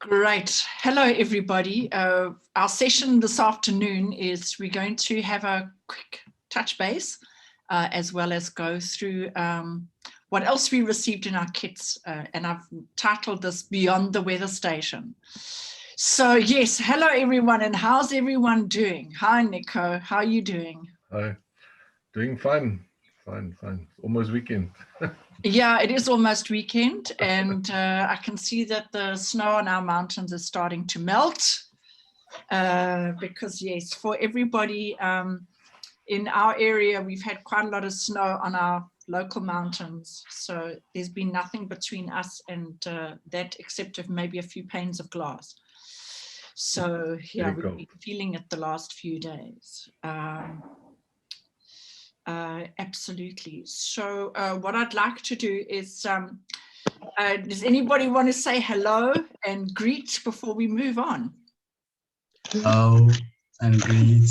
Great. Hello, everybody. Our session this afternoon is we're going to have a quick touch base as well as go through what else we received in our kits. And I've titled this Beyond the Weather Station. So yes, hello, everyone. And how's everyone doing? Hi, Nico. How are you doing? Hi. Doing fine. Fine. Almost weekend. Yeah, it is almost weekend, and I can see that the snow on our mountains is starting to melt because, yes, for everybody in our area, we've had quite a lot of snow on our local mountains. So there's been nothing between us and that except of maybe a few panes of glass. So, yeah, we've been feeling it the last few days. Absolutely. So what I'd like to do is, does anybody want to say hello and greet before we move on? Hello and greet.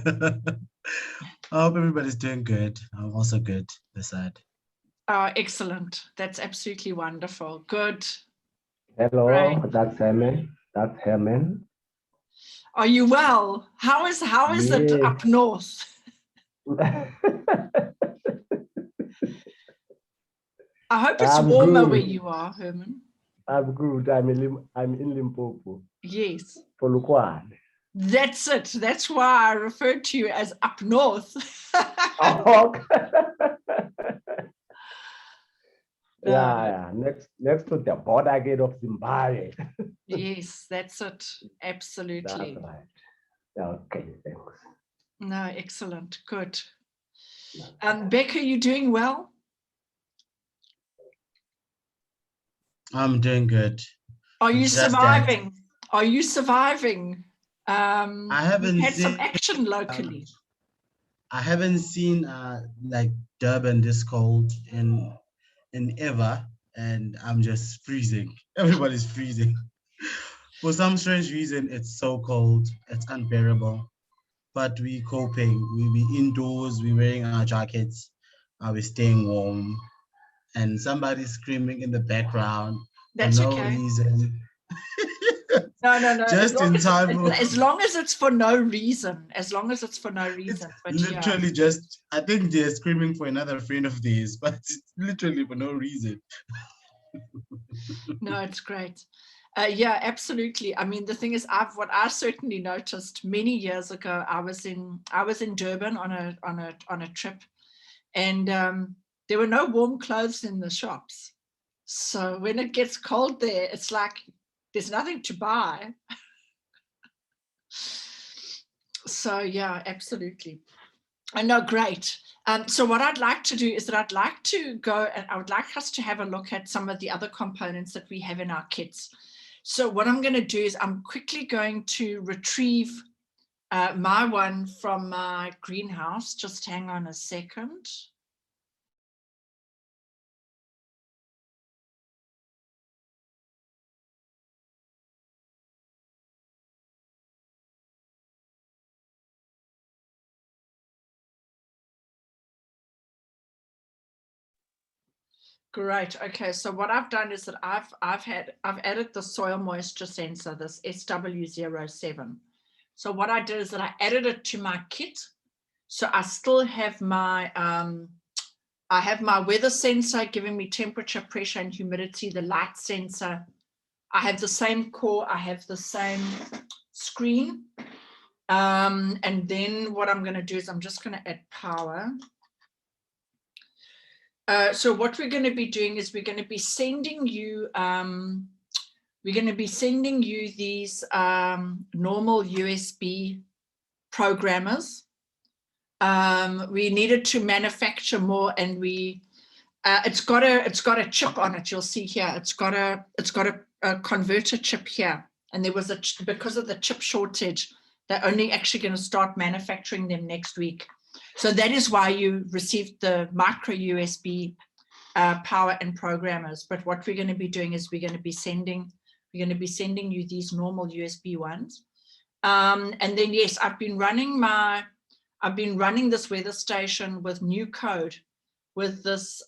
I hope everybody's doing good. I'm also good this side. Excellent. That's absolutely wonderful. Good. Hello, right. That's Herman. Are you well? How is it up north? I hope it's warmer good. where you are, Herman. I'm good. I'm in Limpopo. Yes. For Lukwan. That's it. That's why I referred to you as up north. Oh, yeah. Next to the border gate of Zimbabwe. Yes, that's it. Absolutely. That's right. Okay, thanks. No, excellent. Good. Becca, you doing well? I'm doing good. Are you surviving? Are you surviving? I haven't had seen some action locally. I haven't seen like Durban this cold in ever, and I'm just freezing. Everybody's freezing. For some strange reason, it's so cold. It's unbearable. But we coping. We be indoors. We wearing our jackets. We're staying warm. And somebody's screaming in the background. That's for no okay. reason. No. Just in time. As long as it's for no reason. As long as it's for no reason. But literally just, I think they're screaming for another friend of theirs, but it's literally for no reason. No, it's great. Yeah, absolutely. I mean, the thing is, what I certainly noticed many years ago, I was in Durban on a trip, and there were no warm clothes in the shops. So when it gets cold there, it's like there's nothing to buy. So yeah, absolutely. I know, great. So what I'd like to do is that I'd like to go and I would like us to have a look at some of the other components that we have in our kits. So what I'm going to do is I'm quickly going to retrieve my one from my greenhouse. Just hang on a second. Great. Okay. So what I've done is that I've added the soil moisture sensor, this SW07. So what I did is that I added it to my kit. So I still have my I have my weather sensor giving me temperature, pressure, and humidity. The light sensor. I have the same core. I have the same screen. And then what I'm going to do is I'm just going to add power. So what we're going to be doing is we're going to be sending you these normal USB programmers. We needed to manufacture more, and it's got a chip on it. You'll see here it's got a converter chip here, and there was because of the chip shortage, they're only actually going to start manufacturing them next week. So that is why you received the micro USB power and programmers. But what we're going to be doing is we're going to be sending you these normal USB ones. And then yes, I've been running this weather station with new code, with this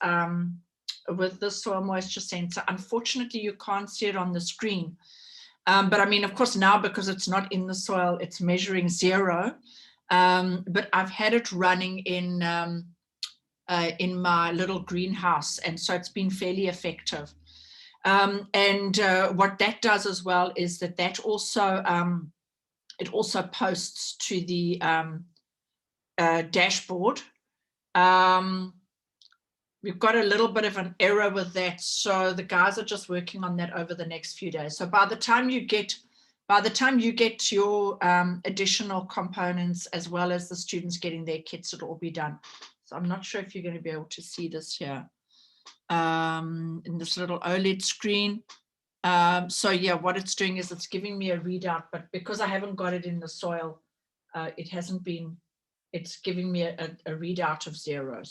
with the soil moisture sensor. Unfortunately, you can't see it on the screen. But I mean, of course, now because it's not in the soil, it's measuring 0. But I've had it running in my little greenhouse, and so it's been fairly effective. And what that does as well is that also it also posts to the dashboard. We've got a little bit of an error with that, so the guys are just working on that over the next few days. So by the time you get your additional components, as well as the students getting their kits, it'll all be done. So I'm not sure if you're going to be able to see this here in this little OLED screen. So yeah, what it's doing is it's giving me a readout, but because I haven't got it in the soil, it hasn't been, it's giving me a readout of 0.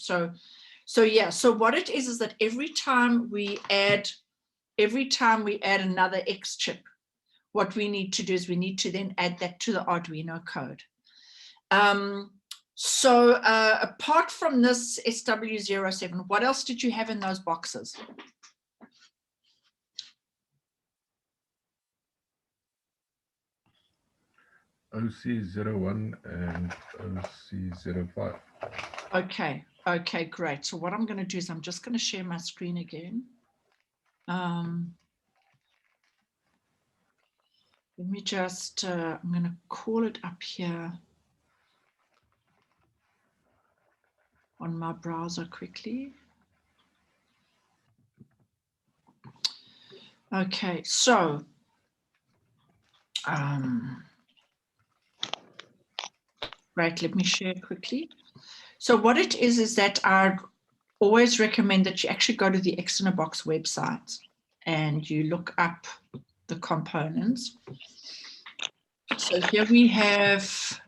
So yeah, so what it is that every time we add another xChip, what we need to do is we need to then add that to the Arduino code. So apart from this SW07, what else did you have in those boxes? OC01 and OC05. Okay, great. So what I'm going to do is I'm just going to share my screen again. Let me just, I'm going to call it up here on my browser quickly. Okay, so right, let me share quickly. So what it is that I always recommend that you actually go to the X in a Box website and you look up the components. So here we have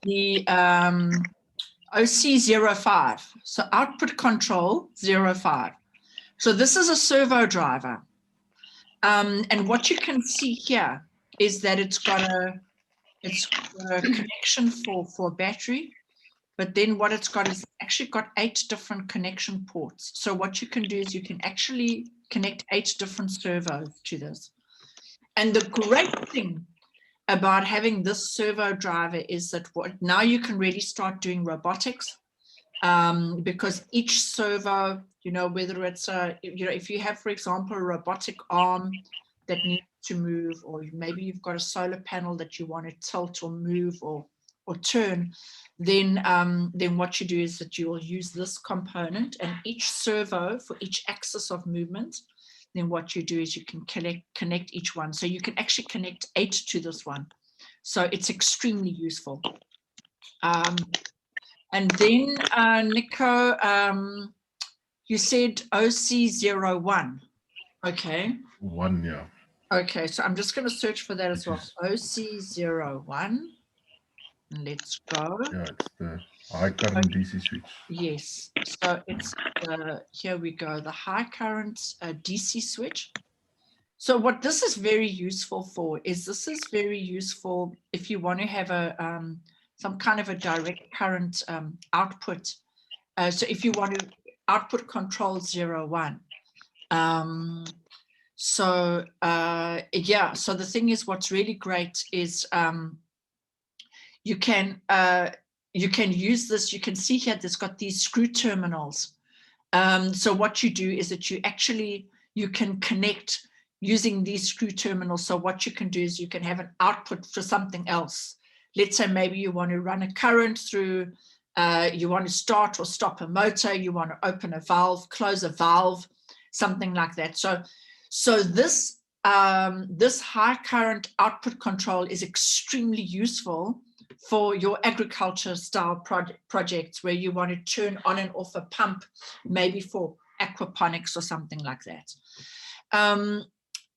the OC05, so output control 05. So this is a servo driver. And what you can see here is that it's got a connection for battery, but then what it's got is actually got 8 different connection ports. So what you can do is you can actually connect 8 different servos to this. And the great thing about having this servo driver is that now you can really start doing robotics, because each servo, whether it's if you have, for example, a robotic arm that needs to move, or maybe you've got a solar panel that you want to tilt or move or turn, then what you do is that you will use this component, and each servo for each axis of movement, then what you do is you can connect each one. So you can actually connect 8 to this one. So it's extremely useful. And then, Nico, you said OC01. Okay. 1, yeah. Okay, so I'm just going to search for that as well. OC01. Let's go. Yeah, it's the high current DC switch. Yes, so it's here we go, the high current DC switch. So what this is very useful for is if you want to have some kind of a direct current output. So if you want to output control 01. So yeah, so the thing is, what's really great is you can use this. You can see here there's got these screw terminals. So what you do is that you can connect using these screw terminals. So what you can do is you can have an output for something else. Let's say maybe you want to run a current through, you want to start or stop a motor, you want to open a valve, close a valve, something like that. So this high current output control is extremely useful for your agriculture style projects where you want to turn on and off a pump, maybe for aquaponics or something like that.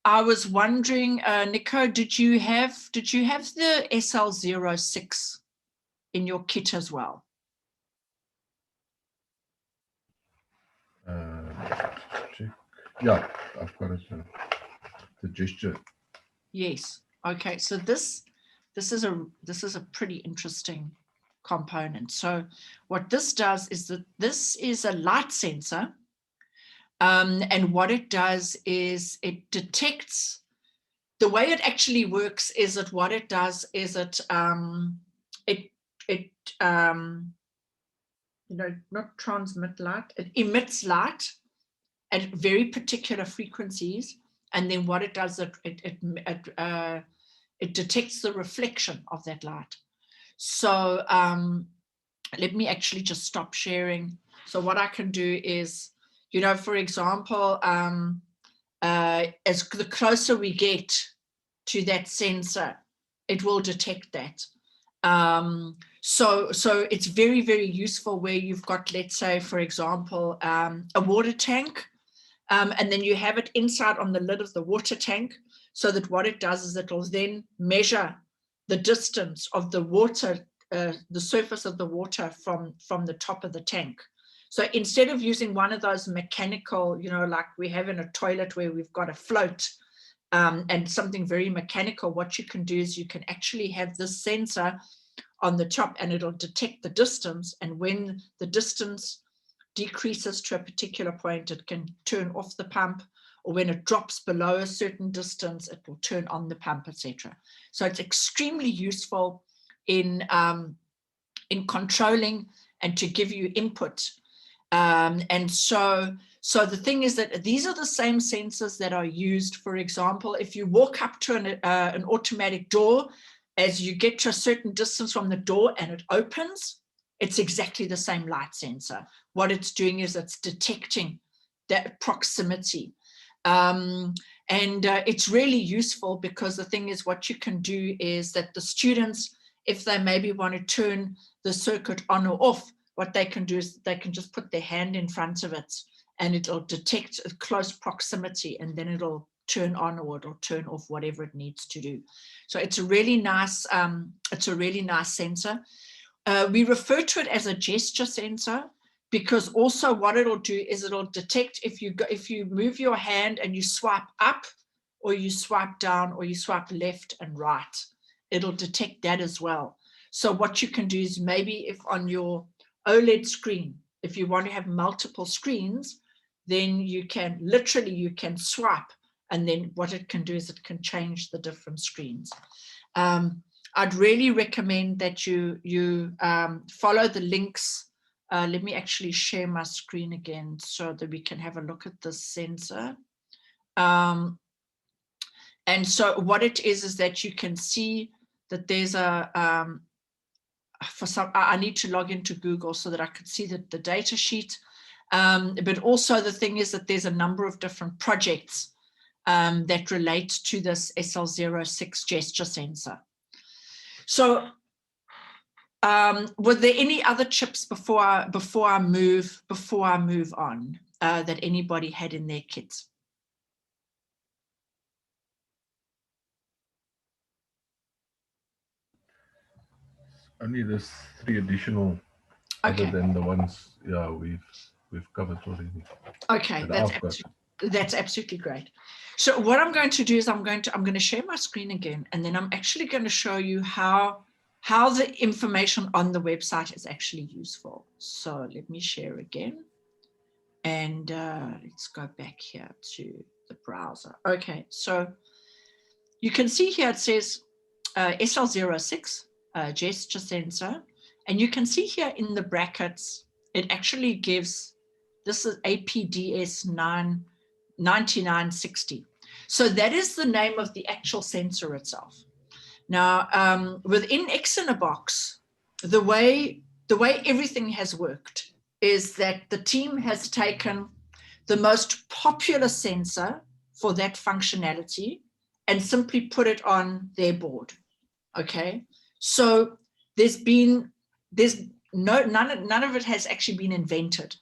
I was wondering, Nico, did you have the SL06 in your kit as well? Check. Yeah, I've got it. The gesture. Yes. Okay. So this is a pretty interesting component. So what this does is that this is a light sensor. And what it does is it detects, the way it actually works is that what it does is it not transmit light, it emits light at very particular frequencies. And then what it does, it detects the reflection of that light. So let me actually just stop sharing. So what I can do is, for example, as the closer we get to that sensor, it will detect that. So it's very, very useful where you've got, let's say, for example, a water tank, and then you have it inside on the lid of the water tank, so that what it does is it will then measure the distance of the water, the surface of the water from the top of the tank. So instead of using one of those mechanical, like we have in a toilet where we've got a float and something very mechanical, what you can do is you can actually have this sensor on the top and it'll detect the distance. And when the distance decreases to a particular point, it can turn off the pump, or when it drops below a certain distance, it will turn on the pump, etc. So it's extremely useful in controlling and to give you input. And so the thing is that these are the same sensors that are used, for example, if you walk up to an automatic door, as you get to a certain distance from the door and it opens, it's exactly the same light sensor. What it's doing is it's detecting that proximity. And it's really useful because the thing is, what you can do is that the students, if they maybe want to turn the circuit on or off, what they can do is they can just put their hand in front of it and it'll detect a close proximity, and then it'll turn on or it'll turn off, whatever it needs to do. So it's a really nice sensor. We refer to it as a gesture sensor because also what it'll do is it'll detect if you move your hand and you swipe up or you swipe down or you swipe left and right, it'll detect that as well. So what you can do is maybe if on your OLED screen, if you want to have multiple screens, then you can swipe, and then what it can do is it can change the different screens. I'd really recommend that you follow the links. Let me actually share my screen again so that we can have a look at this sensor. And so what it is that you can see that there's I need to log into Google so that I could see the data sheet. But also the thing is that there's a number of different projects that relate to this SL06 gesture sensor. So were there any other chips before I move on that anybody had in their kits? Only there's 3 additional, other than the ones we've covered already. Okay, that's absolutely great. So what I'm going to do is I'm going to share my screen again, and then I'm actually going to show you how the information on the website is actually useful. So let me share again, and let's go back here to the browser. Okay, so you can see here it says SL06 gesture sensor, and you can see here in the brackets it actually gives, this is APDS 9960. So that is the name of the actual sensor itself. Now, within X in a Box, the way everything has worked is that the team has taken the most popular sensor for that functionality and simply put it on their board. Okay, so none of it has actually been invented.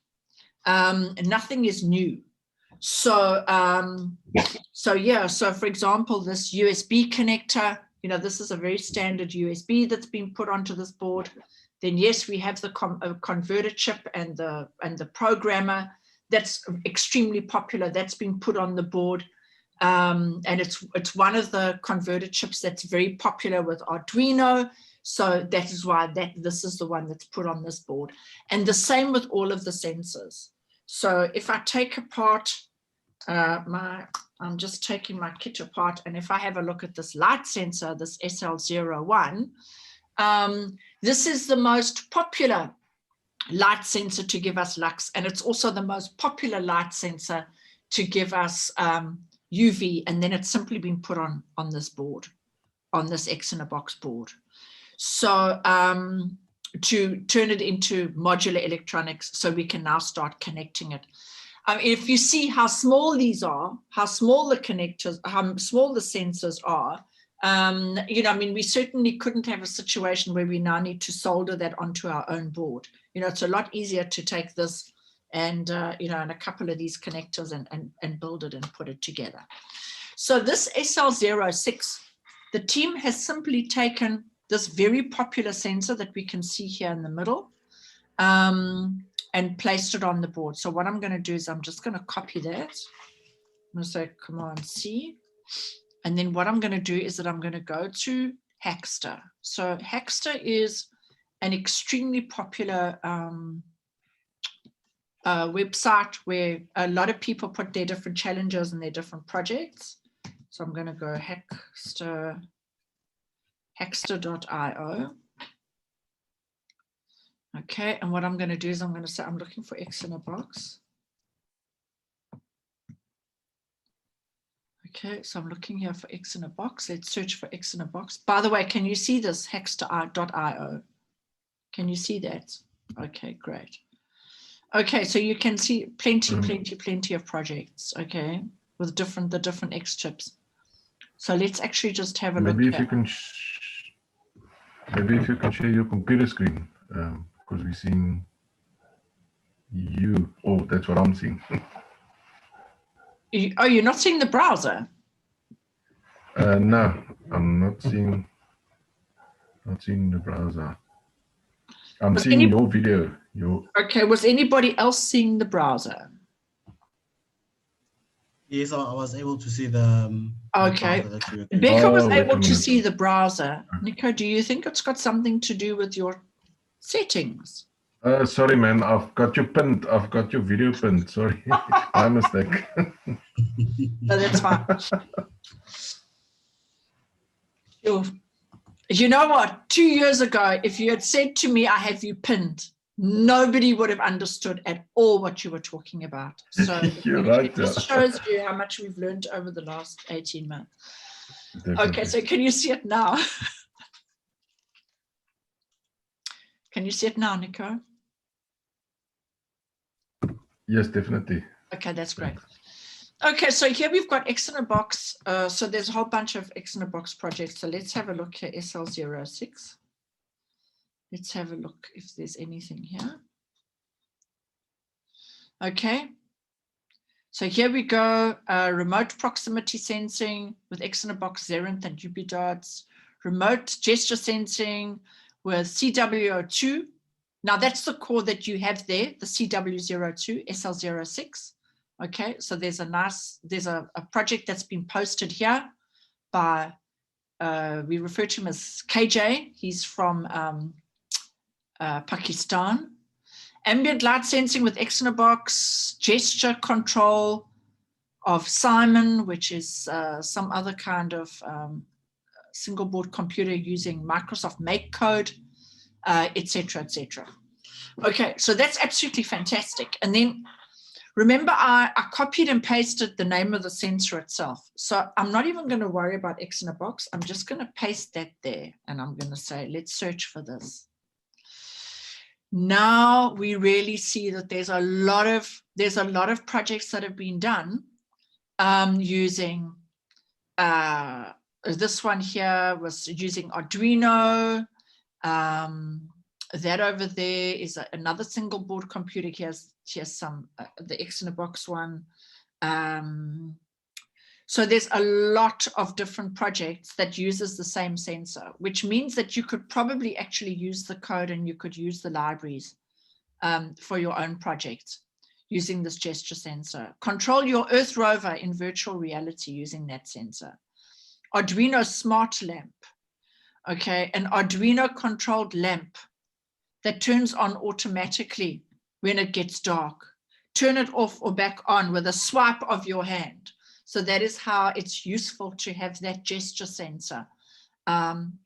Nothing is new. So so for example, this USB connector, this is a very standard USB that's been put onto this board. Then yes, we have the converter chip and the programmer. That's extremely popular. That's been put on the board. And it's one of the converter chips that's very popular with Arduino. So that is why this is the one that's put on this board. And the same with all of the sensors. So if I take apart I'm just taking my kit apart, and if I have a look at this light sensor, this SL01, this is the most popular light sensor to give us lux, and it's also the most popular light sensor to give us UV, and then it's simply been put on this board, on this X-in-a-box board. So to turn it into modular electronics, so we can now start connecting it. If you see how small these are, how small the connectors, how small the sensors are, you know, I mean, we certainly couldn't have a situation where we now need to solder that onto our own board. You know, it's a lot easier to take this and, you know, and a couple of these connectors and build it and put it together. So this SL06, the team has simply taken this very popular sensor that we can see here in the middle, and placed it on the board. So what I'm going to do is I'm just going to copy that. I'm going to say Command C. And then what I'm going to do is that I'm going to go to Hackster. So Hackster is an extremely popular website where a lot of people put their different challenges and their different projects. So I'm going to go hackster.io. Okay, and what I'm going to do is I'm going to say I'm looking for X-in-a-box. Okay, so I'm looking here for X-in-a-box. Let's search for X-in-a-box. By the way, can you see this hackster.io? Can you see that? Okay, great. Okay, so you can see plenty of projects, okay, with the different xChips. So let's actually just have a look. Maybe if you can share your computer screen, because we're seeing you. Oh, that's what I'm seeing. Oh, you're not seeing the browser? No, I'm not seeing the browser. I'm seeing your video. Okay, was anybody else seeing the browser? Yes, I was able to see the okay. the Becca was able to see the browser. Nico, do you think it's got something to do with your settings? Sorry, man. I've got you pinned. I've got your video pinned. Sorry, my mistake. No, that's fine. You know what? 2 years ago, if you had said to me, I have you pinned, nobody would have understood at all what you were talking about. So You're right, it just shows you how much we've learned over the last 18 months. Definitely. Okay, so can you see it now? Can you see it now, Nico? Yes, definitely. Okay, that's great. Okay, so here we've got X-in-a-box. So there's a whole bunch of X-in-a-box projects. So let's have a look here, SL06. Let's have a look if there's anything here. Okay. So here we go, remote proximity sensing with X-in-a-box, Xerinth and UPDots, remote gesture sensing with CW02. Now that's the core that you have there, the CW02, SL06. Okay, so there's a project that's been posted here by, we refer to him as KJ. He's from Pakistan. Ambient light sensing with X-in-a-box, gesture control of Simon, which is some other kind of single board computer using Microsoft Make code, etc., etc. Okay, so that's absolutely fantastic. And then remember, I copied and pasted the name of the sensor itself. So I'm not even going to worry about X-in-a-box. I'm just going to paste that there. And I'm going to say, let's search for this. Now we really see that there's a lot of projects that have been done using this one here was using Arduino. That over there is another single board computer. Here's some the X-in-a-box one. So there's a lot of different projects that uses the same sensor, which means that you could probably actually use the code and you could use the libraries for your own projects using this gesture sensor. Control your Earth rover in virtual reality using that sensor. Arduino smart lamp. Okay, an Arduino controlled lamp that turns on automatically when it gets dark. Turn it off or back on with a swipe of your hand. So that is how it's useful to have that gesture sensor,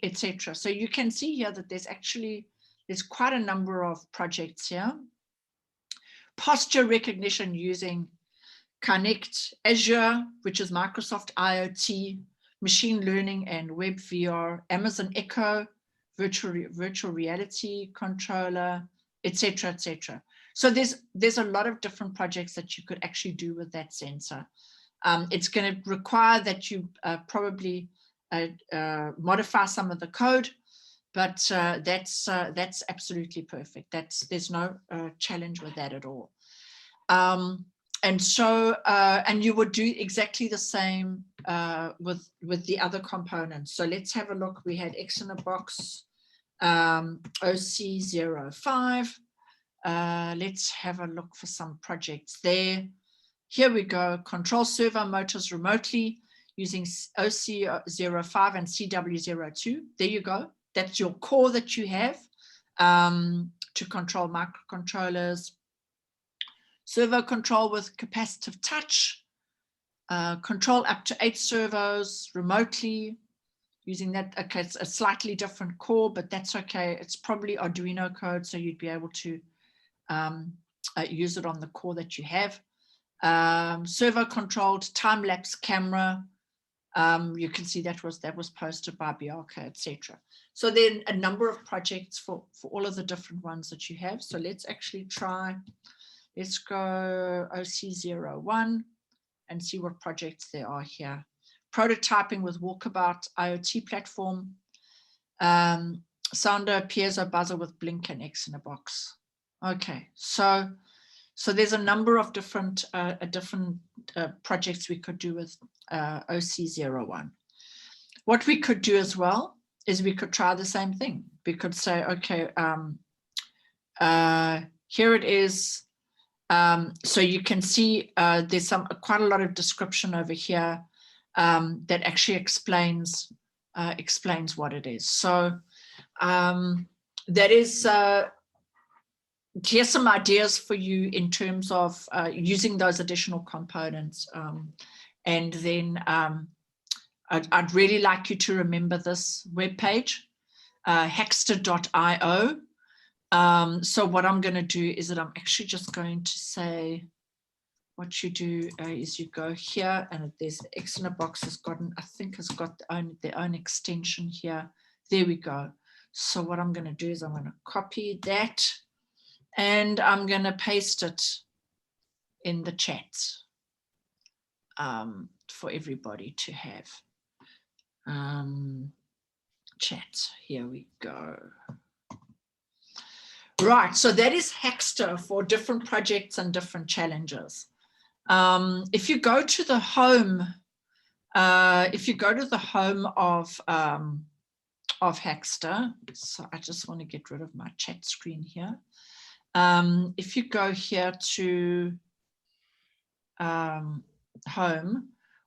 etc. So you can see here that there's quite a number of projects here. Posture recognition using Connect, Azure, which is Microsoft IoT, machine learning and web VR, Amazon Echo, virtual reality controller, etc., etc. So there's a lot of different projects that you could actually do with that sensor. It's going to require that you probably modify some of the code, but that's absolutely perfect. There's no challenge with that at all. And so, and you would do exactly the same with the other components. So let's have a look. We had X in a box, OC05. Let's have a look for some projects there. Here we go. Control servo motors remotely using OC05 and CW02. There you go. That's your core that you have to control microcontrollers. Servo control with capacitive touch, control up to 8 servos remotely using that. Okay, it's a slightly different core, but that's okay. It's probably Arduino code, so you'd be able to use it on the core that you have. Servo controlled time-lapse camera. You can see that was posted by Bianca, etc. So then a number of projects for all of the different ones that you have. So let's actually try. Let's go OC01 and see what projects there are here. Prototyping with Walkabout IoT platform. Sounder, piezo buzzer with blink and X in a box. Okay, so there's a number of different projects we could do with OC01. What we could do as well is we could try the same thing. We could say, okay, here it is. So you can see there's quite a lot of description over here that actually explains what it is. So that is, here's some ideas for you in terms of using those additional components. And then I'd really like you to remember this webpage, hackster.io. So what I'm going to do is that I'm actually just going to say, what you do is you go here, and there's the X in a box has gotten, I think has got their own extension here. There we go. So what I'm going to do is I'm going to copy that and I'm going to paste it in the chat for everybody to have. Chat, here we go. Right, so that is Hackster for different projects and different challenges. If you go to the home, of Hackster, so I just want to get rid of my chat screen here. If you go here to home,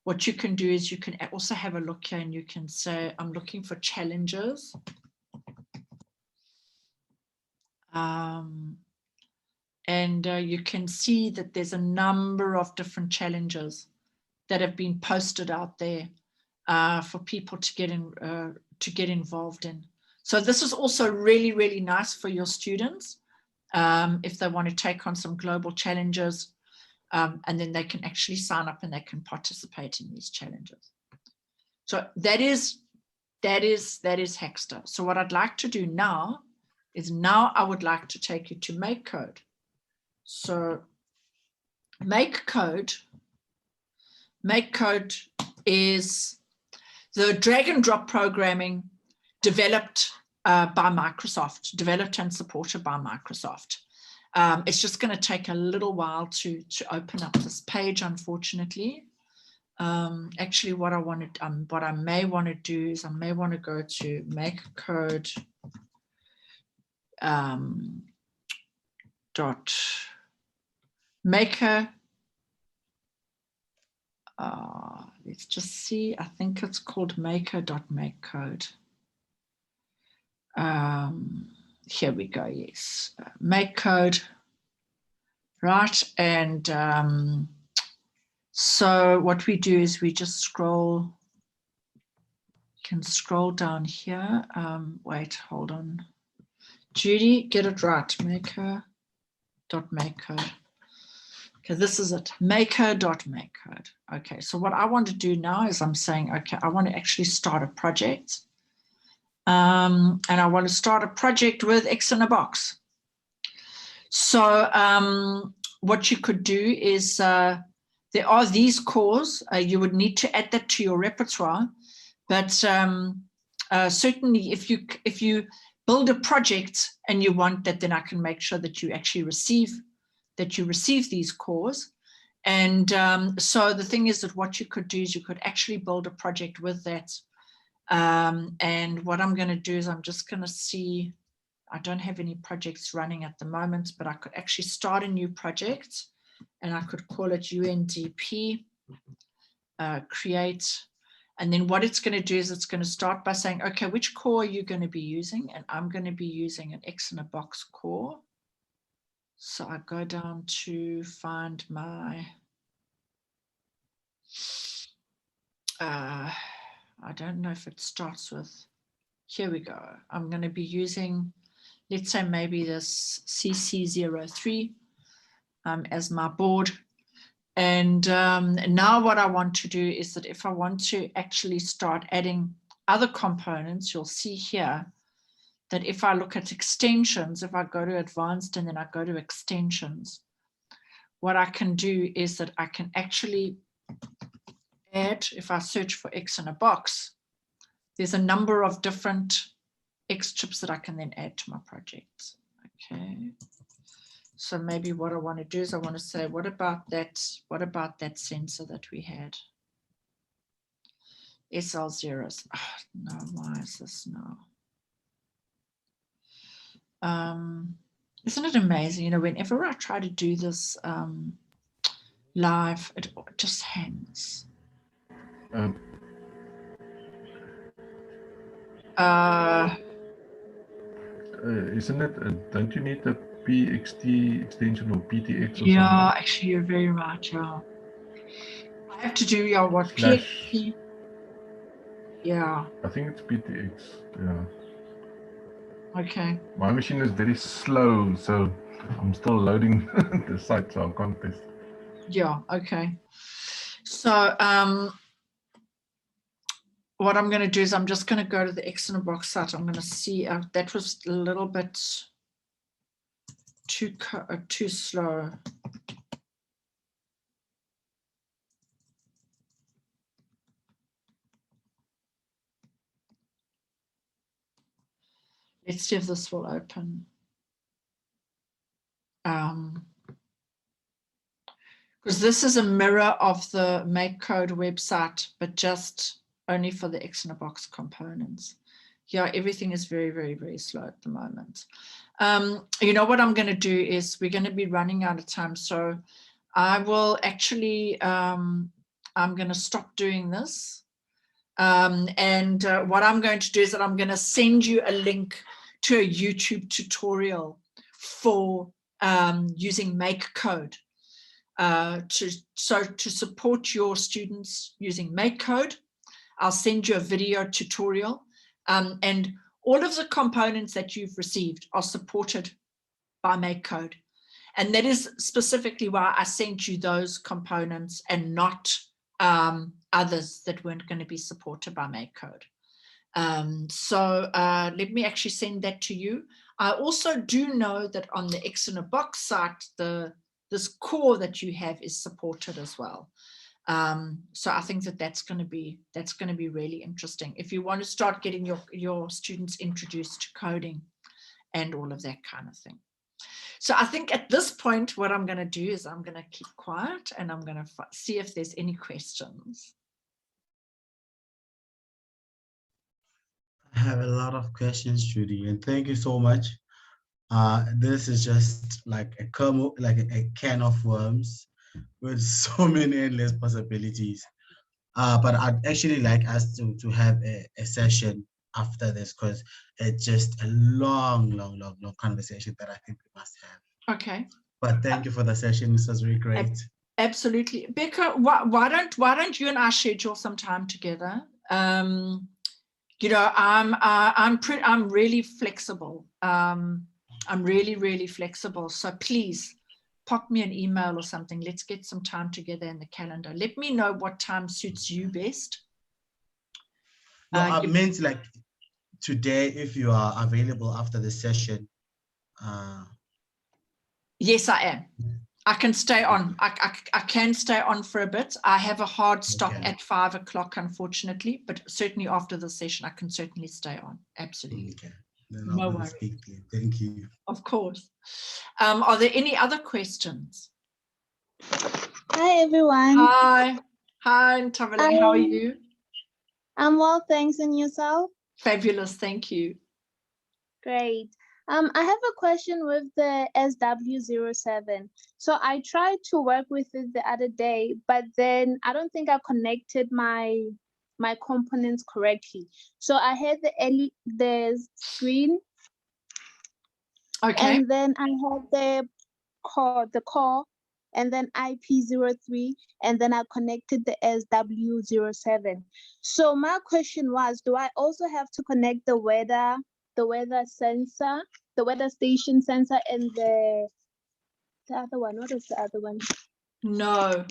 what you can do is you can also have a look here and you can say, I'm looking for challenges. And you can see that there's a number of different challenges that have been posted out there for people to get involved in. So this is also really, really nice for your students if they want to take on some global challenges, and then they can actually sign up and they can participate in these challenges. So that is Hackster. So what I'd like to do now is I would like to take you to Make Code. So Make Code is the drag and drop programming developed by Microsoft, developed and supported by Microsoft. It's just going to take a little while to open up this page, unfortunately. Actually, what I may want to do is I may want to go to Make Code maker. Let's just see. I think it's called maker.makecode. Here we go, yes. Make code, right? And so what we do is we just scroll, can scroll down here. Wait, hold on. Judy, get it right, maker.makecode. Okay, this is it, maker.makecode. Okay, so what I want to do now is I'm saying, okay, I want to actually start a project. And I want to start a project with X in a box. So what you could do is there are these cores. You would need to add that to your repertoire. But certainly if you build a project and you want that, then I can make sure that you actually receive these cores. And so the thing is that what you could do is you could actually build a project with that. And what I'm going to do is I'm just going to see, I don't have any projects running at the moment, but I could actually start a new project and I could call it UNDP create. And then what it's going to do is it's going to start by saying, okay, which core are you going to be using? And I'm going to be using an X in a box core. So I go down to find my, I don't know if it starts with, here we go. I'm going to be using, let's say maybe this CC03 as my board. And now what I want to do is that if I want to actually start adding other components, you'll see here that if I look at extensions, if I go to advanced and then I go to extensions, what I can do is that I can actually add, if I search for X in a box, there's a number of different xChips that I can then add to my project. Okay. So maybe what I want to do is I want to say, what about that sensor that we had? SL0s. Oh, no, why is this now? Isn't it amazing? You know, whenever I try to do this live, it just hangs. Isn't it? Don't you need the PXT extension or PTX or yeah, something? actually, you're very right. Yeah, I have to do what Slash, PXT. Yeah. I think it's PTX. Yeah. Okay. My machine is very slow, so I'm still loading the site, so I can't test. Yeah. Okay. So what I'm going to do is I'm just going to go to the X in a box site. I'm going to see that was a little bit too slow. Let's see if this will open. Because this is a mirror of the Make Code website, but just only for the X in a box components. Yeah, everything is very, very, very slow at the moment. You know what I'm going to do is we're going to be running out of time. So I will actually, I'm going to stop doing this. And what I'm going to do is that I'm going to send you a link to a YouTube tutorial for using Make Code. To support your students using Make Code, I'll send you a video tutorial, and all of the components that you've received are supported by Make Code. And that is specifically why I sent you those components and not others that weren't going to be supported by Make Code. So let me actually send that to you. I also do know that on the X in a box site, this core that you have is supported as well. So I think that's going to be really interesting if you want to start getting your students introduced to coding and all of that kind of thing. So I think at this point, what I'm going to do is I'm going to keep quiet and I'm going to see if there's any questions. I have a lot of questions, Judy, and thank you so much. This is just like a can of worms with so many endless possibilities. But I'd actually like us to have a session after this, because it's just a long conversation that I think we must have. Okay. But thank you for the session. This was really great. Absolutely. Becca, why don't you and I schedule some time together? You know, I'm really flexible. I'm really flexible. So please pop me an email or something. Let's get some time together in the calendar. Let me know what time suits you best. No, I meant like today, if you are available after the session. Yes, I am. I can stay on. I can stay on for a bit. I have a hard stop at 5 o'clock, unfortunately, but certainly after the session, I can certainly stay on. Absolutely. Okay. Then I'll speak to you. Thank you. Of course. Are there any other questions? Hi, everyone. Hi. Hi, Ntabaleng. How are you? I'm well, thanks. And yourself? Fabulous. Thank you. Great. I have a question with the SW07. So I tried to work with it the other day, but then I don't think I connected my components correctly. So I had the screen. Okay. And then I had the core, and then IP03, and then I connected the SW07. So my question was, do I also have to connect the weather sensor, the weather station sensor, and the other one? What is the other one? No.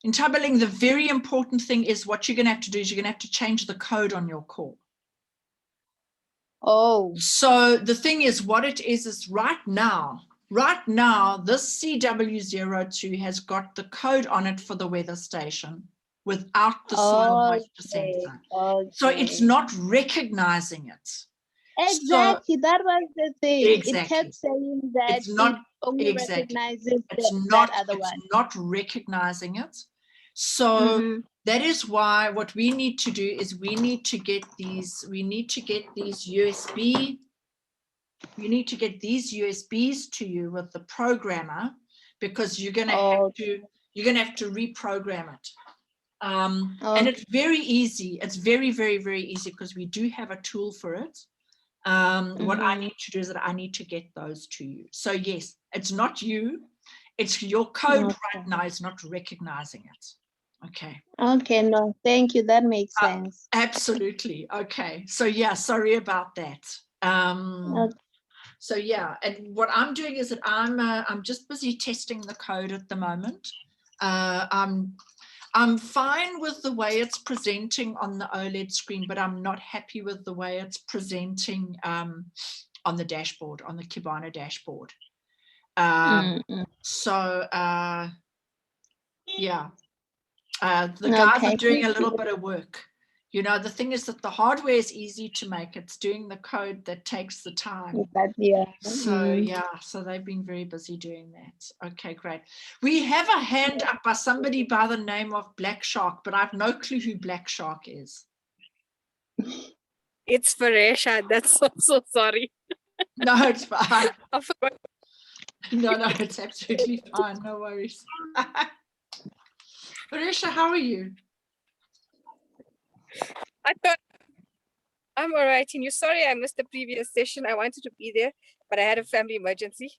In Ntabaleng, the very important thing is what you're going to have to do is you're going to have to change the code on your core. Oh. So the thing is, what it is right now, this CW02 has got the code on it for the weather station without the soil moisture sensor. Okay. So it's not recognizing it. Exactly, that was the thing. Exactly. It kept saying that it's not, it only recognizes it's not recognizing it. So that is why what we need to do is we need to get these USB. You need to get these USBs to you with the programmer, because you're going to have to reprogram it. And it's very easy. It's very, very, very easy, because we do have a tool for it. What I need to do is that I need to get those to you. So yes, it's not you. It's your code right now is not recognizing it. Okay. Okay, no, thank you. That makes sense. Absolutely. Okay. So yeah, sorry about that. So yeah, and what I'm doing is that I'm just busy testing the code at the moment. I'm fine with the way it's presenting on the OLED screen, but I'm not happy with the way it's presenting on the dashboard, on the Kibana dashboard. So yeah, the guys are doing a little bit of work. You know, the thing is that the hardware is easy to make. It's doing the code that takes the time. So yeah, so they've been very busy doing that. Okay, great. We have a hand up by somebody by the name of Black Shark, but I have no clue who Black Shark is. It's Varesha. That's so sorry. No, it's fine. I forgot. No, it's absolutely fine. No worries. Varesha, how are you? I thought I'm all right. And you, sorry I missed the previous session. I wanted to be there, but I had a family emergency.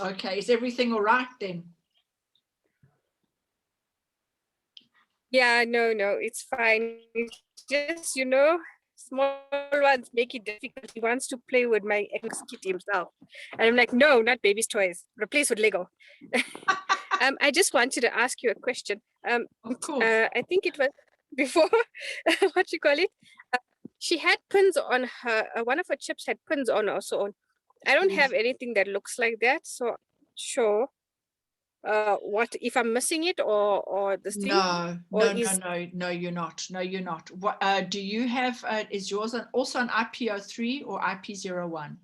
Okay, is everything all right then? Yeah, no, it's fine. It's just, you know, small ones make it difficult. He wants to play with my xChip himself. And I'm like, no, not baby's toys. Replace with Lego. I just wanted to ask you a question. Of course. I think it was before, what you call it? She had pins on her, one of her chips had pins on also. I don't have anything that looks like that. So I'm not sure what, if I'm missing it or this thing? No, you're not. No, you're not. What do you have? Is yours also an IP03 or IP01?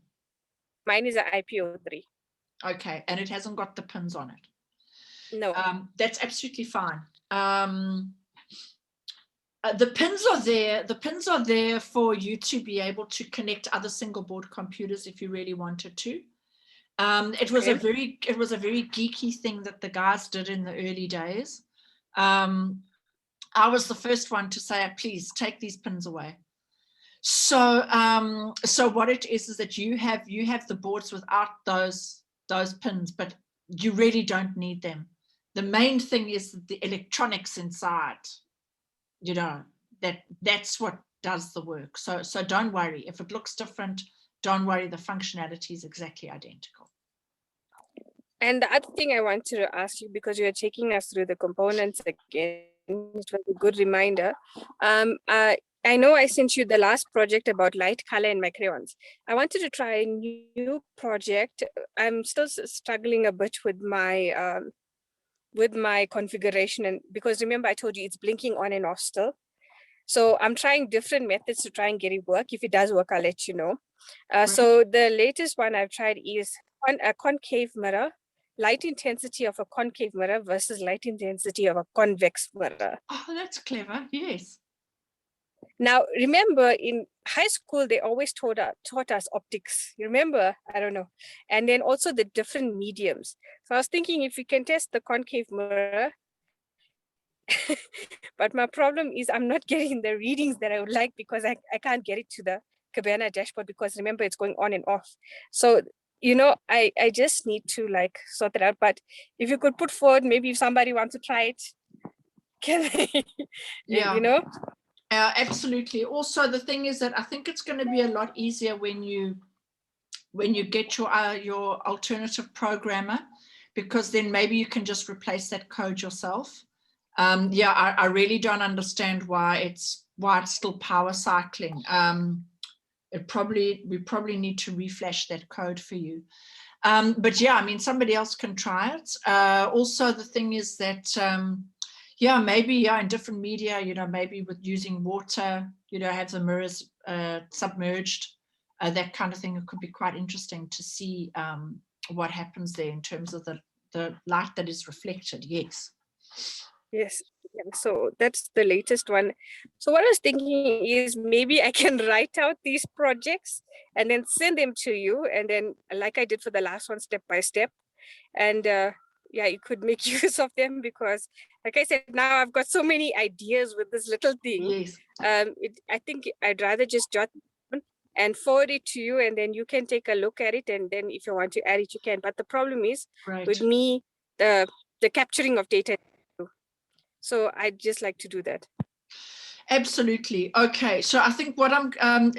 Mine is an IP03. Okay, and it hasn't got the pins on it. No. That's absolutely fine. The pins are there. The pins are there for you to be able to connect other single board computers if you really wanted to. It was a very geeky thing that the guys did in the early days. I was the first one to say, please take these pins away. So so what it is that you have the boards without those pins, but you really don't need them. The main thing is the electronics inside, you know, that's what does the work. So don't worry if it looks different. Don't worry, the functionality is exactly identical. And the other thing I wanted to ask you, because you are taking us through the components again, it was a good reminder. I know I sent you the last project about light color in my crayons. I wanted to try a new project. I'm still struggling a bit with my configuration, and because remember I told you it's blinking on and off still. So I'm trying different methods to try and get it work. If it does work, I'll let you know. So the latest one I've tried is a concave mirror, light intensity of a concave mirror versus light intensity of a convex mirror. Oh, that's clever. Yes. Now, remember in high school, they always taught us optics. You remember? I don't know. And then also the different mediums. So I was thinking if we can test the concave mirror, but my problem is I'm not getting the readings that I would like because I can't get it to the Cabana dashboard because remember it's going on and off. So, you know, I just need to like sort it out. But if you could put forward, maybe if somebody wants to try it, can they, Yeah. you know? Absolutely. Also, the thing is that I think it's going to be a lot easier when you get your alternative programmer, because then maybe you can just replace that code yourself. Yeah, I really don't understand why it's still power cycling. We probably need to reflash that code for you. But yeah, I mean, somebody else can try it. Also, the thing is that yeah, maybe in different media, you know, maybe with using water, you know, have the mirrors submerged, that kind of thing. It could be quite interesting to see what happens there in terms of the light that is reflected. Yes. Yes. So that's the latest one. So what I was thinking is maybe I can write out these projects and then send them to you. And then like I did for the last one, step by step. And yeah, you could make use of them because like I said, now I've got so many ideas with this little thing. Yes. I think I'd rather just jot and forward it to you, and then you can take a look at it. And then if you want to add it, you can. But the problem is with me, the capturing of data. So I'd just like to do that. Absolutely. Okay. So I think what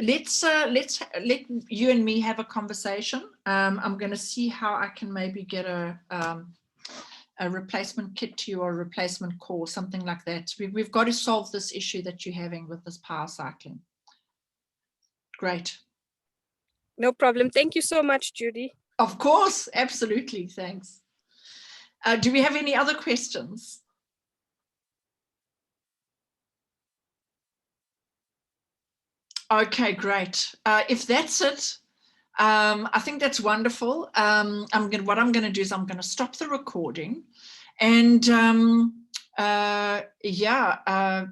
let's let you and me have a conversation. I'm going to see how I can maybe get a replacement kit to you or a replacement core, something like that. We've got to solve this issue that you're having with this power cycling. Great. No problem. Thank you so much, Judy. Of course. Absolutely. Thanks. Do we have any other questions? Okay, great. If that's it, I think that's wonderful. What I'm going to do is I'm going to stop the recording, and yeah.